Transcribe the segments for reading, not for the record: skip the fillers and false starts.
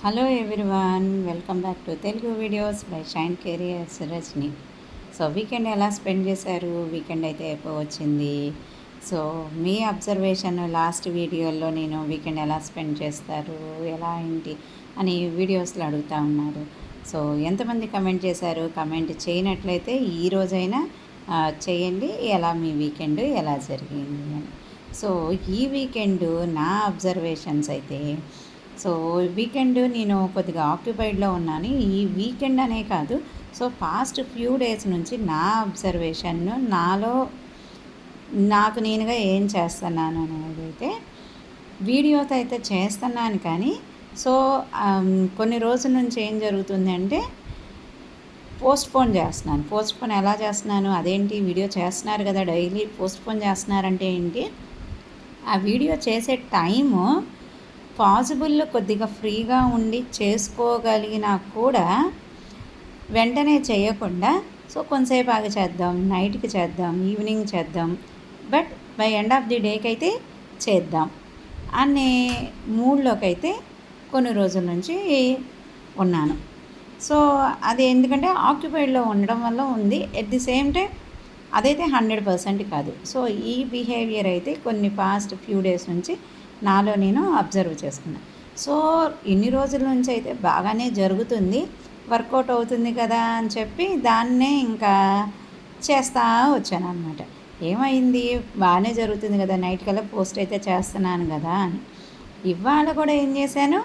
Hello everyone, welcome back to Telugu videos by Shine Careers Rajani. So weekend ఎలా spend చేశారు? Weekend అయితే అయిపోవచ్చింది. So మీ అబ్జర్వేషన్ లాస్ట్ వీడియోలో నేను వీకెండ్ ఎలా స్పెండ్ చేస్తారు, ఎలా ఏంటి అని వీడియోస్లో అడుగుతూ ఉన్నారు. సో ఎంతమంది కమెంట్ చేశారు? కమెంట్ చేయనట్లయితే ఈరోజైనా చేయండి, ఎలా మీ వీకెండ్ ఎలా జరిగింది అని. సో ఈ వీకెండ్ నా అబ్జర్వేషన్స్ అయితే, సో వీకెండ్ నేను కొద్దిగా ఆక్యుపైడ్లో ఉన్నాను. ఈ వీకెండ్ అనే కాదు, సో పాస్ట్ ఫ్యూ డేస్ నుంచి నా అబ్జర్వేషన్, నాకు నేనుగా ఏం చేస్తున్నాను అనేది అయితే వీడియోతో అయితే చేస్తున్నాను. కానీ సో కొన్ని రోజుల నుంచి ఏం జరుగుతుంది అంటే పోస్ట్పోన్ చేస్తున్నాను. పోస్ట్పోన్ ఎలా చేస్తున్నాను? అదేంటి, వీడియో చేస్తున్నారు కదా డైలీ, పోస్ట్పోన్ చేస్తున్నారంటే ఏంటి? ఆ వీడియో చేసే టైము పాసిబుల్ కొద్దిగా ఫ్రీగా ఉండి చేసుకోగలిగినా కూడా వెంటనే చేయకుండా, సో కొంతసేపు ఆగి చేద్దాం, నైట్కి చేద్దాం, ఈవినింగ్ చేద్దాం, but by end of the డేకి అయితే చేద్దాం అనే మూడ్లోకి అయితే కొన్ని రోజుల నుంచి ఉన్నాను. సో అది ఎందుకంటే ఆక్యుపైడ్లో ఉండడం వల్ల ఉంది. ఎట్ ది సేమ్ టైం అదైతే 100% కాదు. సో ఈ బిహేవియర్ అయితే కొన్ని పాస్ట్ ఫ్యూ డేస్ నుంచి నాలో నేను అబ్జర్వ్ చేసుకున్నాను. సో ఇన్ని రోజుల నుంచి అయితే బాగానే జరుగుతుంది, వర్కౌట్ అవుతుంది కదా అని చెప్పి దాన్నే ఇంకా చేస్తూ వచ్చాను అనమాట. ఏమైంది, బాగానే జరుగుతుంది కదా, నైట్ కల్లా పోస్ట్ అయితే చేస్తున్నాను కదా అని. ఇవాళ కూడా ఏం చేశాను,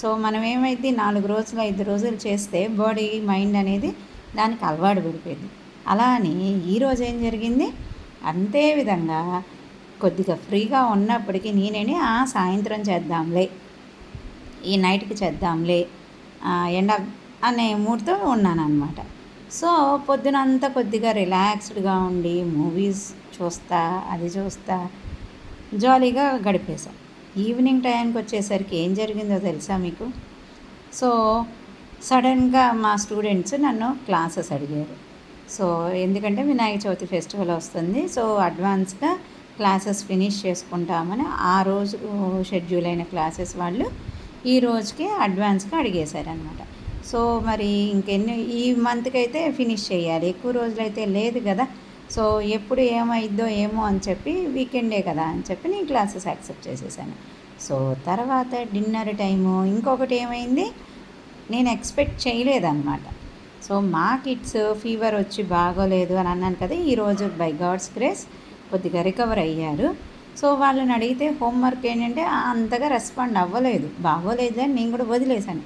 సో మనం ఏమైంది 4 రోజులు 5 రోజులు చేస్తే బాడీ మైండ్ అనేది దానికి అలవాటు పడిపోయింది. అలా అని ఈరోజు ఏం జరిగింది, అంతే విధంగా కొద్దిగా ఫ్రీగా ఉన్నప్పటికీ నేనే సాయంత్రం చేద్దాంలే, ఈ నైట్కి చేద్దాంలే ఎండ అనే మూడ్తో ఉన్నానన్నమాట. సో పొద్దునంతా కొద్దిగా రిలాక్స్డ్గా ఉండి మూవీస్ చూస్తా, అది చూస్తా జాలీగా గడిపేశాం. ఈవినింగ్ టైంకి వచ్చేసరికి ఏం జరిగిందో తెలుసా మీకు? సో సడన్గా మా స్టూడెంట్స్ నన్ను క్లాసెస్ అడిగారు. సో ఎందుకంటే వినాయక చవితి ఫెస్టివల్ వస్తుంది, సో అడ్వాన్స్గా క్లాసెస్ ఫినిష్ చేసుకుంటామని ఆ రోజు షెడ్యూల్ అయిన క్లాసెస్ వాళ్ళు ఈ రోజుకి అడ్వాన్స్గా అడిగేశారనమాట. సో మరి ఇంకెన్ని ఈ మంత్కి అయితే ఫినిష్ చేయాలి, ఎక్కువ రోజులు అయితే లేదు కదా, సో ఎప్పుడు ఏమైద్దో ఏమో అని చెప్పి వీకెండే కదా అని చెప్పి నేను క్లాసెస్ యాక్సెప్ట్ చేసేసాను. సో తర్వాత డిన్నర్ టైము ఇంకొకటి ఏమైంది, నేను ఎక్స్పెక్ట్ చేయలేదన్నమాట. సో మా కిడ్స్ ఫీవర్ వచ్చి బాగోలేదు అని అన్నాను కదా, ఈరోజు బై గాడ్స్ గ్రేస్ కొద్దిగా రికవర్ అయ్యారు. సో వాళ్ళని అడిగితే హోంవర్క్ ఏంటంటే అంతగా రెస్పాండ్ అవ్వలేదు, బాగోలేదు అని నేను కూడా వదిలేశాను.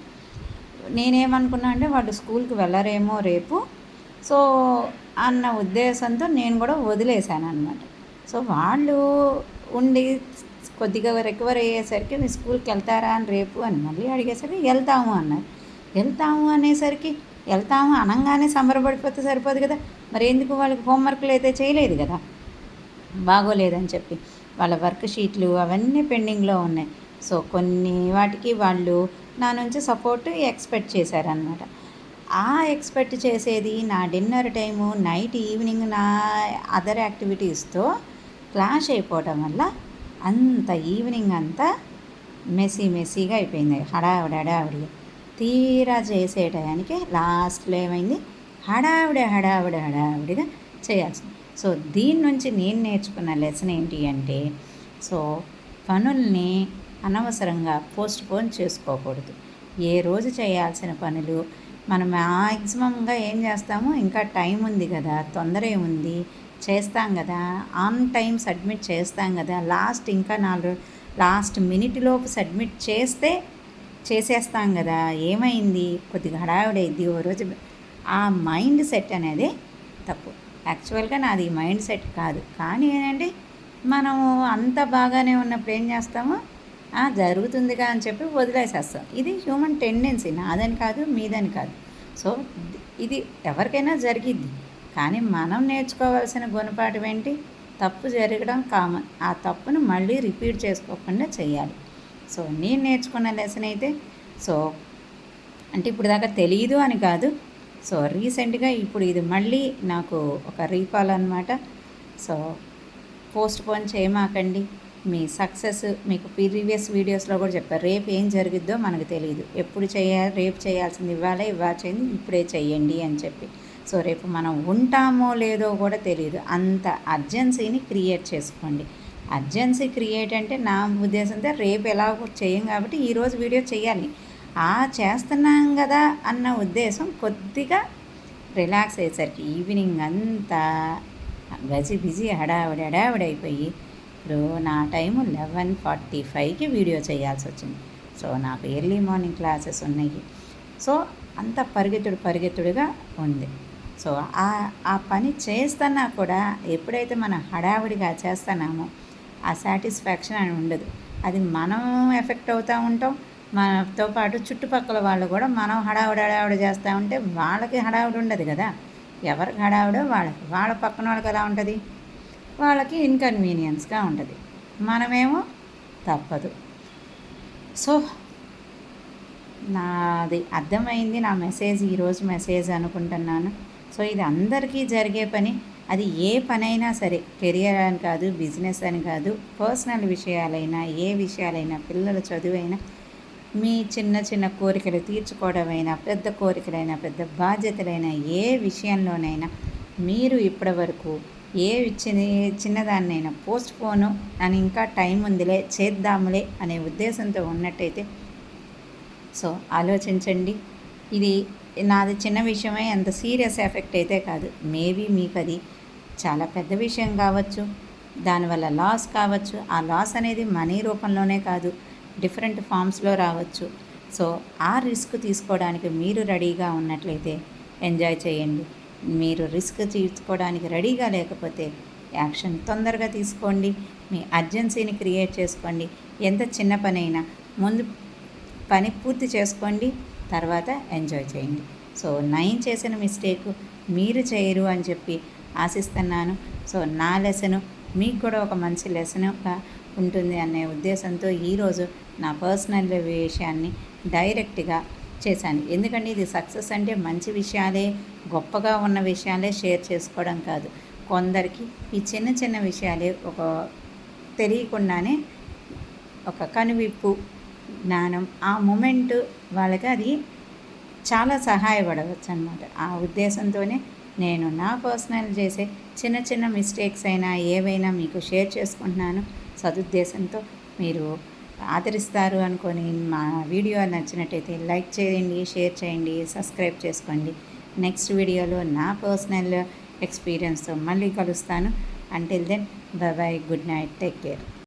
నేనేమనుకున్నా అంటే వాళ్ళు స్కూల్కి వెళ్ళరేమో రేపు, సో అన్న ఉద్దేశంతో నేను కూడా వదిలేశాను అనమాట. సో వాళ్ళు ఉండి కొద్దిగా రికవర్ అయ్యేసరికి మీ స్కూల్కి వెళ్తారా అని రేపు అని మళ్ళీ అడిగేసరికి వెళ్తాము అన్నారు. వెళ్తాము అనేసరికి వెళ్తాము అనగానే సంబరపడిపోతే సరిపోదు కదా, మరి ఎందుకు వాళ్ళకి హోంవర్క్లు అయితే చేయలేదు కదా, బాగోలేదని చెప్పి వాళ్ళ వర్క్ షీట్లు అవన్నీ పెండింగ్లో ఉన్నాయి. సో కొన్ని వాటికి వాళ్ళు నా నుంచి సపోర్ట్ ఎక్స్పెక్ట్ చేశారనమాట. ఆ ఎక్స్పెక్ట్ చేసేది నా డిన్నర్ టైము, నైట్ ఈవినింగ్ నా అదర్ యాక్టివిటీస్తో క్లాష్ అయిపోవటం వల్ల అంత ఈవినింగ్ అంతా మెస్సీగా అయిపోయింది, హడావిడిగా. తీరా చేసే టయానికి లాస్ట్లో ఏమైంది, హడావిడిగా చేయాల్సింది. సో దీని నుంచి నేను నేర్చుకున్న లెసన్ ఏంటి అంటే, సో పనుల్ని అనవసరంగా పోస్ట్పోన్ చేసుకోకూడదు. ఏ రోజు చేయాల్సిన పనులు మనం మ్యాక్సిమంగా ఏం చేస్తాము, ఇంకా టైం ఉంది కదా, తొందర ఏముంది, చేస్తాం కదా, ఆన్ టైం సబ్మిట్ చేస్తాం కదా, లాస్ట్ మినిట్లోపు సబ్మిట్ చేసేస్తాం కదా, ఏమైంది కొద్దిగా హడావిడైద్ది ఓ రోజు. ఆ మైండ్ సెట్ అనేది తప్పు. యాక్చువల్గా నాది మైండ్ సెట్ కాదు, కానీ ఏంటంటే మనము అంత బాగానే ఉన్నప్పుడు ఏం చేస్తాము, జరుగుతుందిగా అని చెప్పి వదిలేసేస్తాం. ఇది హ్యూమన్ టెండెన్సీ, నాదని కాదు, మీదని కాదు. సో ఇది ఎవరికైనా జరిగిద్ది. కానీ మనం నేర్చుకోవాల్సిన గుణపాఠం ఏంటి, తప్పు జరగడం కామన్, ఆ తప్పును మళ్ళీ రిపీట్ చేసుకోకుండా చేయాలి. సో నేను నేర్చుకున్న లెసన్ అయితే, సో అంటే ఇప్పుడు దాకా తెలియదు అని కాదు, సో రీసెంట్గా ఇప్పుడు ఇది మళ్ళీ నాకు ఒక రీకాల్ అనమాట. సో పోస్ట్పోన్ చేయమాకండి, మీ సక్సెస్ మీకు ప్రీవియస్ వీడియోస్లో కూడా చెప్పారు. రేపు ఏం జరిగిద్దో మనకు తెలియదు. ఎప్పుడు చేయాలి, రేపు చేయాల్సింది ఇవాళ చేయండి, ఇప్పుడే చేయండి అని చెప్పి. సో రేపు మనం ఉంటామో లేదో కూడా తెలియదు. అంత అర్జెన్సీని క్రియేట్ చేసుకోండి. అర్జెన్సీ క్రియేట్ అంటే నా ఉద్దేశంతో రేపు ఎలాగో చేయం కాబట్టి ఈరోజు వీడియో చేయాలి, చేస్తున్నాం కదా అన్న ఉద్దేశం. కొద్దిగా రిలాక్స్ అయ్యేసరికి ఈవినింగ్ అంతా బిజీ హడావిడి అయిపోయి ఇప్పుడు నా టైము 11:45కి వీడియో చేయాల్సి వచ్చింది. సో నాకు ఎర్లీ మార్నింగ్ క్లాసెస్ ఉన్నాయి. సో అంత పరిగెత్తుడుగా ఉంది. సో ఆ పని చేస్తున్నా కూడా ఎప్పుడైతే మనం హడావిడిగా చేస్తున్నామో ఆ సాటిస్ఫాక్షన్ అని ఉండదు. అది మనం ఎఫెక్ట్ అవుతూ ఉంటాం. మనతో పాటు చుట్టుపక్కల వాళ్ళు కూడా మనం హడావిడి చేస్తూ ఉంటే వాళ్ళకి హడావిడి ఉండదు కదా. ఎవరికి హడావిడో వాళ్ళ పక్కన వాళ్ళకి ఎలా ఉంటుంది, వాళ్ళకి ఇన్కన్వీనియన్స్గా ఉంటుంది. మనమేమో తప్పదు. సో నాది అర్థమైంది. నా మెసేజ్ ఈరోజు మెసేజ్ అనుకుంటున్నాను. సో ఇది అందరికీ జరిగే పని. అది ఏ పనైనా సరే, కెరియర్ అని కాదు, బిజినెస్ అని కాదు, పర్సనల్ విషయాలైనా, ఏ విషయాలైనా, పిల్లల చదువైనా, మీ చిన్న కోరికలు తీర్చుకోవడమైనా, పెద్ద కోరికలైనా, పెద్ద బాధ్యతలైనా, ఏ విషయంలోనైనా మీరు ఇప్పటి వరకు చిన్నదాన్నైనా పోస్ట్ పోను అని ఇంకా టైం ఉందిలే చేద్దాములే అనే ఉద్దేశంతో ఉన్నట్టయితే సో ఆలోచించండి. ఇది నాది చిన్న విషయమే, అంత సీరియస్ ఎఫెక్ట్ అయితే కాదు. మేబీ మీకు అది చాలా పెద్ద విషయం కావచ్చు, దానివల్ల లాస్ కావచ్చు. ఆ లాస్ అనేది మనీ రూపంలోనే కాదు, డిఫరెంట్ ఫామ్స్లో రావచ్చు. సో ఆ రిస్క్ తీసుకోవడానికి మీరు రెడీగా ఉన్నట్లయితే ఎంజాయ్ చేయండి. మీరు రిస్క్ తీసుకోవడానికి రెడీగా లేకపోతే యాక్షన్ తొందరగా తీసుకోండి. మీ అర్జెన్సీని క్రియేట్ చేసుకోండి. ఎంత చిన్న పనైనా ముందు పని పూర్తి చేసుకోండి, తర్వాత ఎంజాయ్ చేయండి. సో నేను చేసిన మిస్టేక్ మీరు చేయరు అని చెప్పి ఆశిస్తున్నాను. సో నా లెసను మీకు కూడా ఒక మంచి లెసన్గా ఉంటుంది అనే ఉద్దేశంతో ఈరోజు నా పర్సనల్ విషయాన్ని డైరెక్ట్గా చేశాను. ఎందుకంటే ఇది సక్సెస్ అంటే మంచి విషయాలే, గొప్పగా ఉన్న విషయాలే షేర్ చేసుకోవడం కాదు. కొందరికి ఈ చిన్న విషయాలే ఒక తెలియకుండానే ఒక కనువిప్పు జ్ఞానం, ఆ మూమెంట్ వాళ్ళకి అది చాలా సహాయపడవచ్చు అన్నమాట. ఆ ఉద్దేశంతోనే నేను నా పర్సనల్ చేసే చిన్న మిస్టేక్స్ అయినా ఏవైనా మీకు షేర్ చేసుకుంటున్నాను. సదుద్దేశంతో మీరు ఆదరిస్తారు అనుకొని మా వీడియో నచ్చినట్టయితే లైక్ చేయండి, షేర్ చేయండి, సబ్స్క్రైబ్ చేసుకోండి. నెక్స్ట్ వీడియోలో నా పర్సనల్ ఎక్స్పీరియన్స్తో మళ్ళీ కలుస్తాను. Until then bye bye, good night, take care.